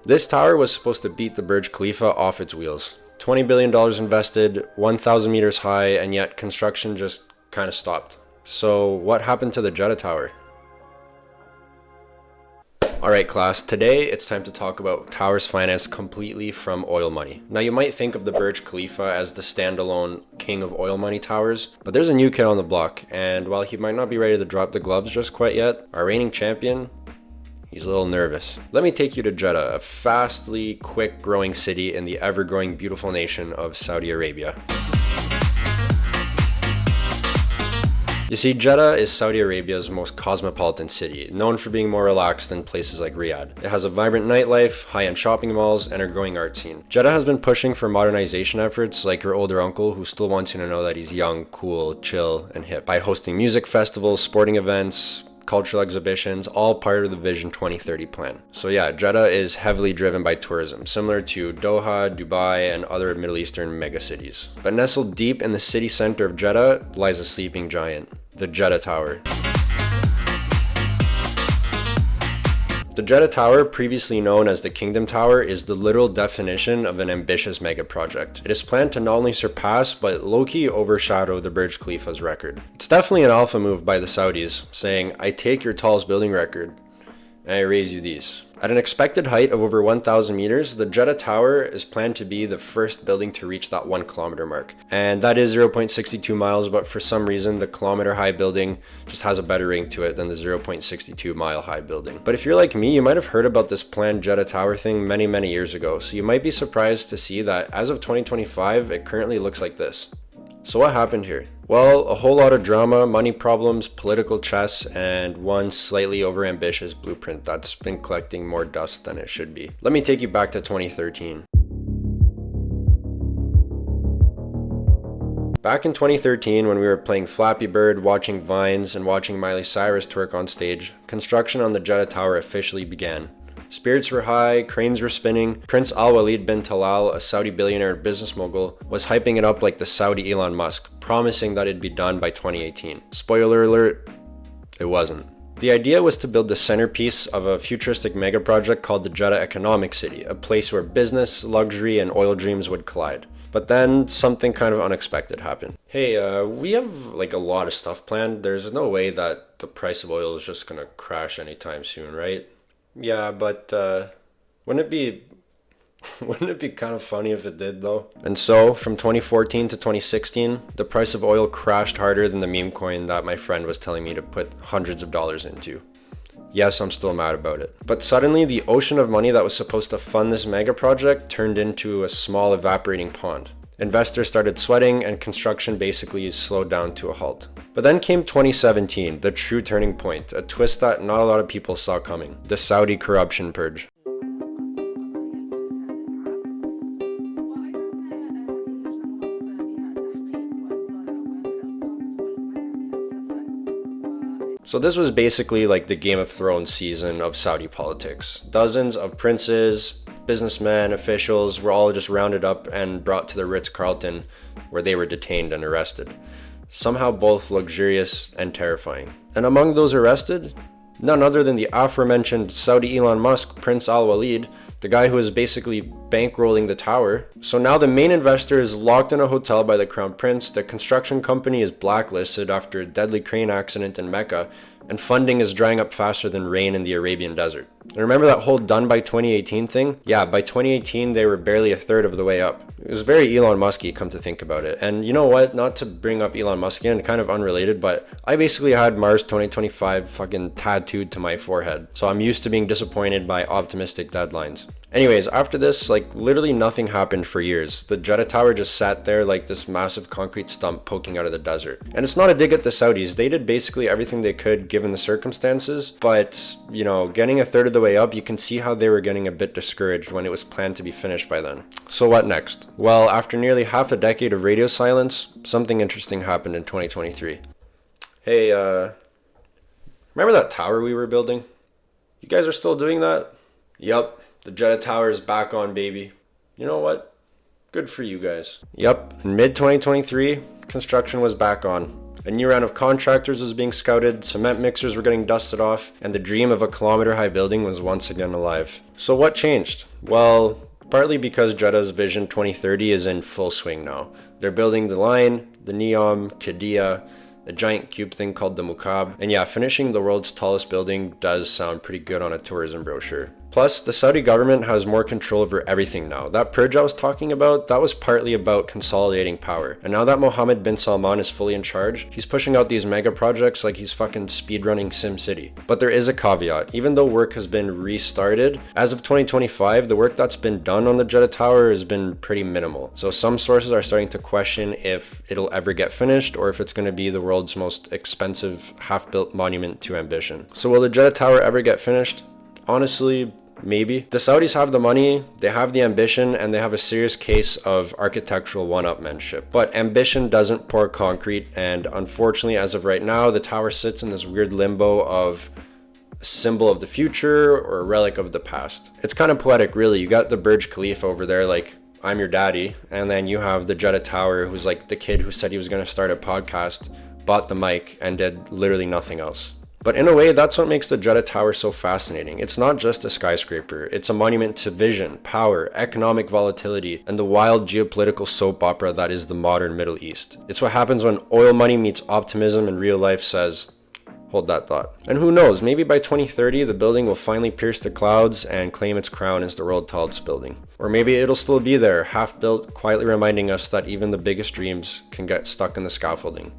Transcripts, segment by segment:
This tower was supposed to beat the Burj Khalifa off its wheels. $20 billion invested, 1,000 meters high, and yet construction just kind of stopped. So what happened to the Jeddah Tower? Alright class, today it's time to talk about towers financed completely from oil money. Now you might think of the Burj Khalifa as the standalone king of oil money towers, but there's a new kid on the block, and while he might not be ready to drop the gloves just quite yet, our reigning champion, he's a little nervous. Let me take you to Jeddah, a fastly, quick growing city in the ever-growing beautiful nation of Saudi Arabia. You see, Jeddah is Saudi Arabia's most cosmopolitan city, known for being more relaxed than places like Riyadh. It has a vibrant nightlife, high-end shopping malls, and a growing art scene. Jeddah has been pushing for modernization efforts like your older uncle who still wants you to know that he's young, cool, chill, and hip by hosting music festivals, sporting events, cultural exhibitions, all part of the Vision 2030 plan. So yeah, Jeddah is heavily driven by tourism, similar to Doha, Dubai, and other Middle Eastern megacities. But nestled deep in the city center of Jeddah lies a sleeping giant, the Jeddah Tower. The Jeddah Tower, previously known as the Kingdom Tower, is the literal definition of an ambitious mega project. It is planned to not only surpass, but low-key overshadow the Burj Khalifa's record. It's definitely an alpha move by the Saudis, saying, I take your tallest building record, and I raise you these. At an expected height of over 1,000 meters, the Jeddah Tower is planned to be the first building to reach that 1 kilometer mark. And that is 0.62 miles, but for some reason, the kilometer high building just has a better ring to it than the 0.62 mile high building. But if you're like me, you might have heard about this planned Jeddah Tower thing many years ago. So you might be surprised to see that as of 2025, it currently looks like this. So what happened here? Well, a whole lot of drama, money problems, political chess, and one slightly overambitious blueprint that's been collecting more dust than it should be. Let me take you back to 2013. Back in 2013, when we were playing Flappy Bird, watching Vines, and watching Miley Cyrus twerk on stage, construction on the Jeddah Tower officially began. Spirits were high, cranes were spinning. Prince Al Walid bin Talal, a Saudi billionaire and business mogul, was hyping it up like the Saudi Elon Musk, promising that it'd be done by 2018. Spoiler alert, it wasn't. The idea was to build the centerpiece of a futuristic mega project called the Jeddah Economic City, a place where business, luxury, and oil dreams would collide. But then something kind of unexpected happened. Hey, we have like a lot of stuff planned. There's no way that the price of oil is just gonna crash anytime soon, right? Yeah, but wouldn't it be kind of funny if it did though? And so, from 2014 to 2016, the price of oil crashed harder than the meme coin that my friend was telling me to put hundreds of dollars into. Yes, I'm still mad about it. But suddenly, the ocean of money that was supposed to fund this mega project turned into a small evaporating pond. Investors started sweating and construction basically slowed down to a halt. But then came 2017, the true turning point, a twist that not a lot of people saw coming, the Saudi corruption purge. So this was basically like the Game of Thrones season of Saudi politics. Dozens of princes, businessmen, officials were all just rounded up and brought to the Ritz-Carlton where they were detained and arrested. Somehow both luxurious and terrifying. And among those arrested, none other than the aforementioned Saudi Elon Musk, Prince Al Walid, the guy who is basically bankrolling the tower. So now the main investor is locked in a hotel by the Crown Prince, the construction company is blacklisted after a deadly crane accident in Mecca, and funding is drying up faster than rain in the Arabian desert. And remember that whole done by 2018 thing? Yeah, by 2018 they were barely a third of the way up. It was very Elon Musky, come to think about it. And you know what, not to bring up Elon Musk again, kind of unrelated, but I basically had Mars 2025 fucking tattooed to my forehead. So I'm used to being disappointed by optimistic deadlines. Anyways, after this, like literally nothing happened for years. The Jeddah Tower just sat there like this massive concrete stump poking out of the desert. And it's not a dig at the Saudis. They did basically everything they could given the circumstances. But, you know, getting a third of the way up, you can see how they were getting a bit discouraged when it was planned to be finished by then. So what next? Well, after nearly half a decade of radio silence, something interesting happened in 2023. Hey, remember that tower we were building? You guys are still doing that? Yup. The Jeddah Tower is back on, baby. You know what? Good for you guys. Yep, in mid-2023, construction was back on. A new round of contractors was being scouted, cement mixers were getting dusted off, and the dream of a kilometer-high building was once again alive. So what changed? Well, partly because Jeddah's Vision 2030 is in full swing now. They're building the line, the Neom, Qiddiya, a giant cube thing called the Muqab, and yeah, finishing the world's tallest building does sound pretty good on a tourism brochure. Plus, the Saudi government has more control over everything now. That purge I was talking about, that was partly about consolidating power. And now that Mohammed bin Salman is fully in charge, he's pushing out these mega projects like he's fucking speedrunning SimCity. But there is a caveat. Even though work has been restarted, as of 2025, the work that's been done on the Jeddah Tower has been pretty minimal. So some sources are starting to question if it'll ever get finished or if it's going to be the world's most expensive half-built monument to ambition. So will the Jeddah Tower ever get finished? Honestly, maybe. The Saudis have the money, they have the ambition, and they have a serious case of architectural one-upmanship. But ambition doesn't pour concrete, and unfortunately, as of right now, the tower sits in this weird limbo of a symbol of the future or a relic of the past. It's kind of poetic, really. You got the Burj Khalifa over there, like, I'm your daddy, and then you have the Jeddah Tower, who's like the kid who said he was going to start a podcast, bought the mic, and did literally nothing else. But in a way, that's what makes the Jeddah Tower so fascinating. It's not just a skyscraper, it's a monument to vision, power, economic volatility, and the wild geopolitical soap opera that is the modern Middle East. It's what happens when oil money meets optimism and real life says, hold that thought. And who knows, maybe by 2030, the building will finally pierce the clouds and claim its crown as the world's tallest building. Or maybe it'll still be there, half-built, quietly reminding us that even the biggest dreams can get stuck in the scaffolding.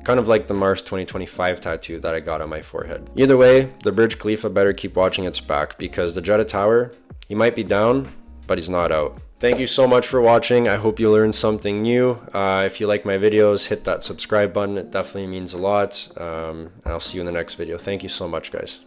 Kind of like the Mars 2025 tattoo that I got on my forehead. Either way, the Burj Khalifa better keep watching its back because the Jeddah Tower, he might be down, but he's not out. Thank you so much for watching. I hope you learned something new. If you like my videos, hit that subscribe button. It definitely means a lot. And I'll see you in the next video. Thank you so much, guys.